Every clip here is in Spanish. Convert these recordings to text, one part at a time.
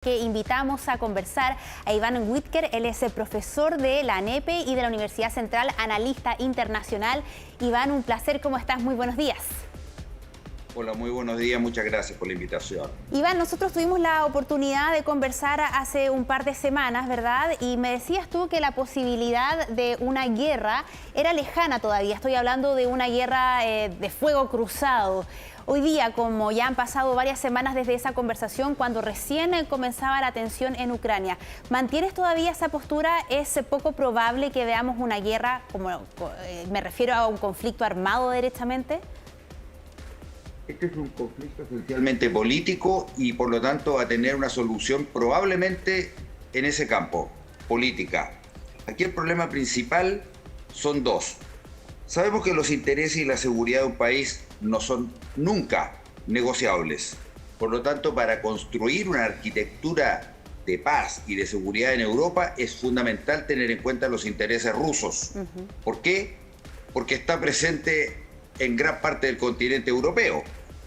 Que invitamos a conversar a Iván Whitker. Él es el profesor de la ANEPE y de la Universidad Central, analista internacional. Iván, un placer, ¿cómo estás? Muy buenos días. Hola, muy buenos días, muchas gracias por la invitación. Iván, nosotros tuvimos la oportunidad de conversar hace un par de semanas, ¿verdad? Y me decías tú que la posibilidad de una guerra era lejana todavía. Estoy hablando de una guerra de fuego cruzado. Hoy día, como ya han pasado varias semanas desde esa conversación, cuando recién comenzaba la tensión en Ucrania, ¿mantienes todavía esa postura? ¿Es poco probable que veamos una guerra, como me refiero a un conflicto armado derechamente? Este es un conflicto esencialmente político y por lo tanto va a tener una solución probablemente en ese campo, política. Aquí el problema principal son dos. Sabemos que los intereses y la seguridad de un país no son nunca negociables. Por lo tanto, para construir una arquitectura de paz y de seguridad en Europa es fundamental tener en cuenta los intereses rusos. ¿Por qué? Porque está presente en gran parte del continente europeo.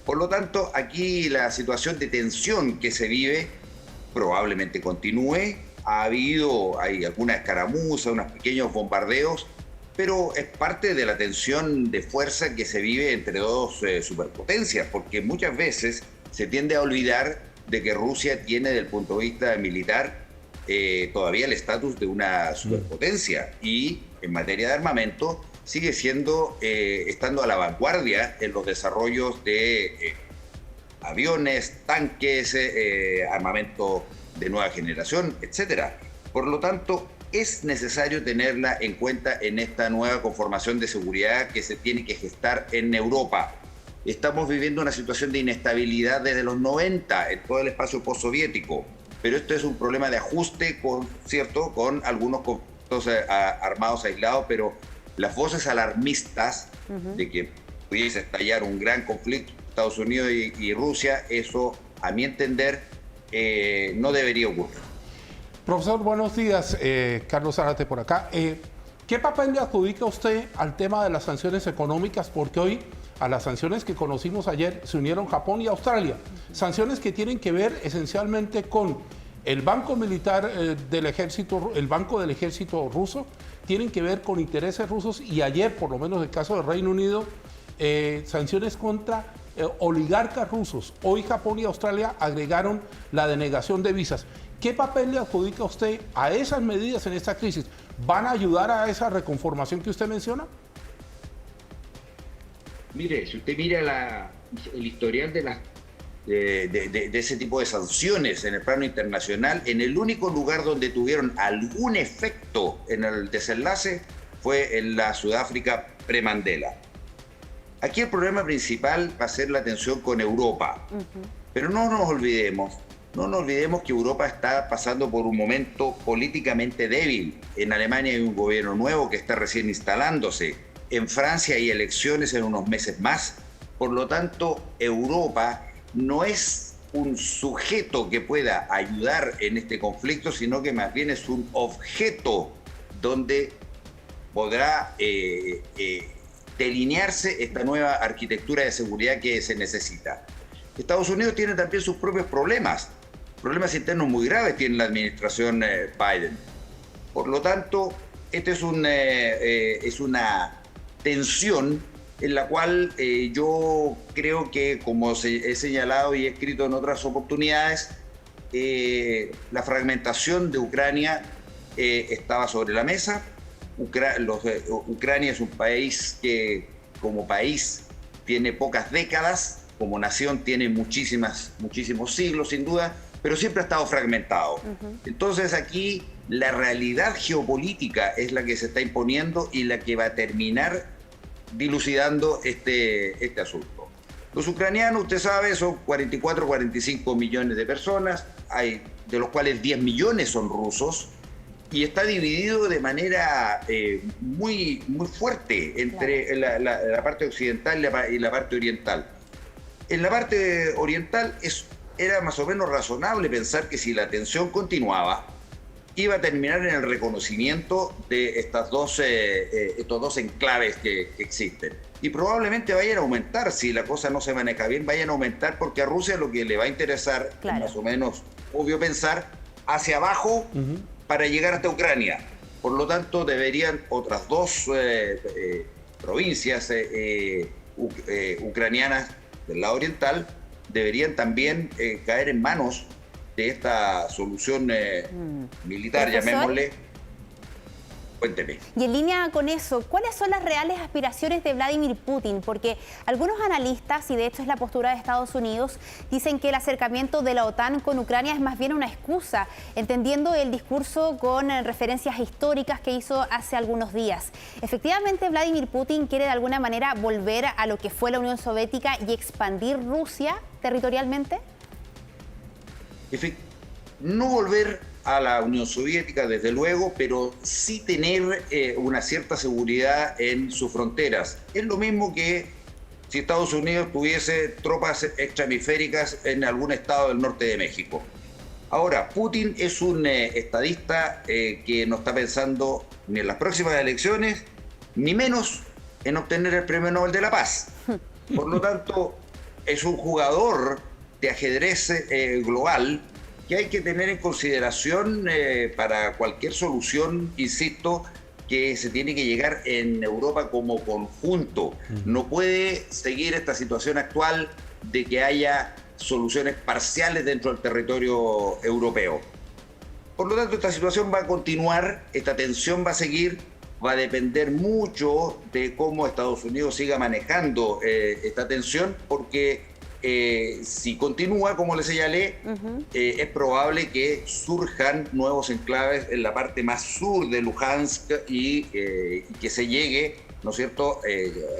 Por lo tanto, aquí la situación de tensión que se vive probablemente continúe. Hay alguna escaramuza, unos pequeños bombardeos, pero es parte de la tensión de fuerza que se vive entre dos superpotencias, porque muchas veces se tiende a olvidar de que Rusia tiene, desde el punto de vista militar, todavía el estatus de una superpotencia y en materia de armamento sigue estando a la vanguardia en los desarrollos de aviones, tanques, armamento de nueva generación, etc. Por lo tanto, es necesario tenerla en cuenta en esta nueva conformación de seguridad que se tiene que gestar en Europa. Estamos viviendo una situación de inestabilidad desde los 90 en todo el espacio postsoviético, pero esto es un problema de ajuste, con algunos conflictos armados aislados, pero las voces alarmistas de que pudiese estallar un gran conflicto entre Estados Unidos y Rusia, eso, a mi entender, no debería ocurrir. Profesor, buenos días. Carlos Zárate por acá. ¿Qué papel le adjudica usted al tema de las sanciones económicas? Porque hoy a las sanciones que conocimos ayer se unieron Japón y Australia. Sanciones que tienen que ver esencialmente con el banco militar del ejército, el banco del ejército ruso, tienen que ver con intereses rusos y ayer, por lo menos en el caso del Reino Unido, sanciones contra oligarcas rusos. Hoy Japón y Australia agregaron la denegación de visas. ¿Qué papel le adjudica usted a esas medidas en esta crisis? ¿Van a ayudar a esa reconformación que usted menciona? Mire, si usted mira el historial de ese tipo de sanciones en el plano internacional, en el único lugar donde tuvieron algún efecto en el desenlace fue en la Sudáfrica pre-Mandela. Aquí el problema principal va a ser la tensión con Europa. Pero no nos olvidemos que Europa está pasando por un momento políticamente débil. En Alemania hay un gobierno nuevo que está recién instalándose. En Francia hay elecciones en unos meses más. Por lo tanto, Europa no es un sujeto que pueda ayudar en este conflicto, sino que más bien es un objeto donde podrá delinearse esta nueva arquitectura de seguridad que se necesita. Estados Unidos tiene también sus propios problemas internos muy graves tiene la administración Biden. Por lo tanto, esta es una tensión en la cual yo creo que, como he señalado y he escrito en otras oportunidades, la fragmentación de Ucrania estaba sobre la mesa. Ucrania es un país que, como país, tiene pocas décadas, como nación tiene muchísimos siglos, sin duda, pero siempre ha estado fragmentado. Entonces aquí la realidad geopolítica es la que se está imponiendo y la que va a terminar dilucidando este asunto. Los ucranianos, usted sabe, son 44, 45 millones de personas, de los cuales 10 millones son rusos, y está dividido de manera muy fuerte entre la parte occidental y la parte oriental. En la parte oriental era más o menos razonable pensar que si la tensión continuaba, iba a terminar en el reconocimiento de estos dos enclaves que existen. Y probablemente vayan a aumentar, si la cosa no se maneja bien, vayan a aumentar, porque a Rusia lo que le va a interesar es más o menos obvio pensar, hacia abajo para llegar hasta Ucrania. Por lo tanto, deberían otras dos provincias ucranianas del lado oriental, deberían también caer en manos de esta solución militar, llamémosle. Cuénteme. Y en línea con eso, ¿cuáles son las reales aspiraciones de Vladimir Putin? Porque algunos analistas, y de hecho es la postura de Estados Unidos, dicen que el acercamiento de la OTAN con Ucrania es más bien una excusa, entendiendo el discurso con referencias históricas que hizo hace algunos días. ¿Efectivamente Vladimir Putin quiere de alguna manera volver a lo que fue la Unión Soviética y expandir Rusia territorialmente? No volver a la Unión Soviética, desde luego, pero sí tener una cierta seguridad en sus fronteras. Es lo mismo que si Estados Unidos tuviese tropas extrahemisféricas en algún estado del norte de México. Ahora, Putin es un estadista que no está pensando ni en las próximas elecciones, ni menos en obtener el Premio Nobel de la Paz. Por lo tanto, es un jugador de ajedrez global que hay que tener en consideración para cualquier solución, insisto, que se tiene que llegar en Europa como conjunto. No puede seguir esta situación actual de que haya soluciones parciales dentro del territorio europeo. Por lo tanto, esta situación va a continuar, esta tensión va a seguir, va a depender mucho de cómo Estados Unidos siga manejando esta tensión, porque si continúa, como les señalé, es probable que surjan nuevos enclaves en la parte más sur de Luhansk y que se llegue, ¿no es cierto?,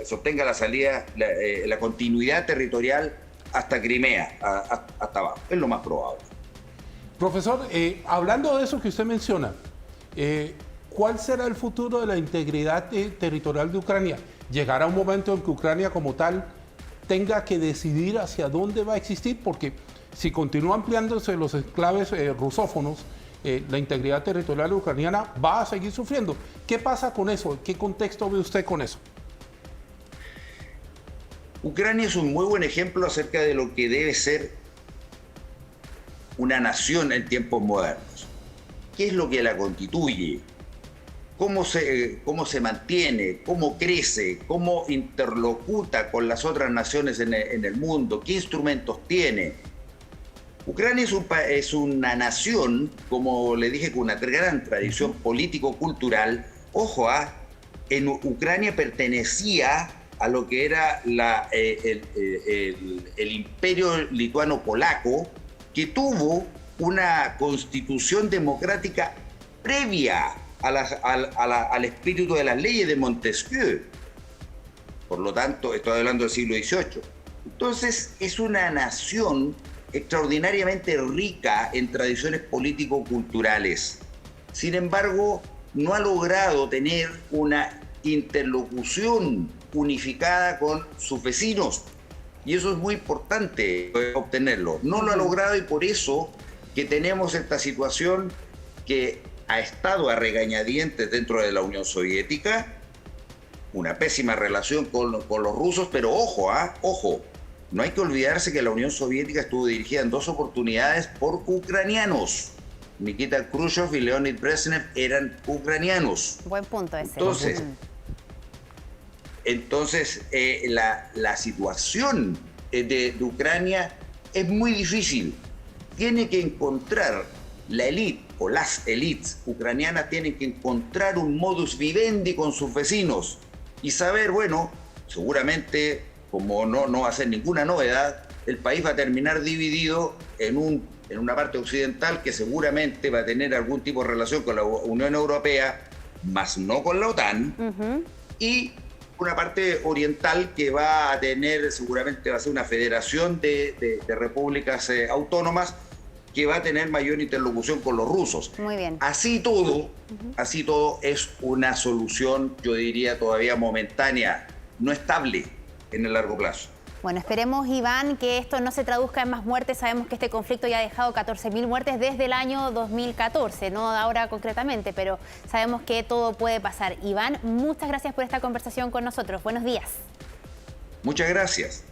se obtenga la salida, la continuidad territorial hasta Crimea, hasta abajo. Es lo más probable. Profesor, hablando de eso que usted menciona, ¿cuál será el futuro de la integridad territorial de Ucrania? ¿Llegará un momento en que Ucrania como tal tenga que decidir hacia dónde va a existir? Porque si continúa ampliándose los enclaves rusófonos, la integridad territorial ucraniana va a seguir sufriendo. ¿Qué pasa con eso? ¿Qué contexto ve usted con eso? Ucrania es un muy buen ejemplo acerca de lo que debe ser una nación en tiempos modernos. ¿Qué es lo que la constituye? ¿Cómo se mantiene? ¿Cómo crece? ¿Cómo interlocuta con las otras naciones en el mundo? ¿Qué instrumentos tiene? Ucrania es una nación, como le dije, con una gran tradición político-cultural. Ojo, en Ucrania pertenecía a lo que era el imperio lituano-polaco, que tuvo una constitución democrática previa al espíritu de las leyes de Montesquieu. Por lo tanto, estoy hablando del siglo XVIII. Entonces, es una nación extraordinariamente rica en tradiciones político-culturales. Sin embargo, no ha logrado tener una interlocución unificada con sus vecinos. Y eso es muy importante obtenerlo. No lo ha logrado, y por eso que tenemos esta situación que ha estado a regañadientes dentro de la Unión Soviética, una pésima relación con los rusos, pero ojo, no hay que olvidarse que la Unión Soviética estuvo dirigida en dos oportunidades por ucranianos. Nikita Khrushchev y Leonid Brezhnev eran ucranianos. Buen punto ese. Entonces la situación de Ucrania es muy difícil. Tiene que encontrar la élite, o las élites ucranianas tienen que encontrar un modus vivendi con sus vecinos y saber, bueno, seguramente, como no va a ser ninguna novedad, el país va a terminar dividido en una parte occidental que seguramente va a tener algún tipo de relación con la Unión Europea, más no con la OTAN, y una parte oriental que va a tener, seguramente va a ser una federación de repúblicas autónomas, que va a tener mayor interlocución con los rusos. Muy bien. Así todo es una solución, yo diría, todavía momentánea, no estable en el largo plazo. Bueno, esperemos, Iván, que esto no se traduzca en más muertes. Sabemos que este conflicto ya ha dejado 14.000 muertes desde el año 2014, no ahora concretamente, pero sabemos que todo puede pasar. Iván, muchas gracias por esta conversación con nosotros. Buenos días. Muchas gracias.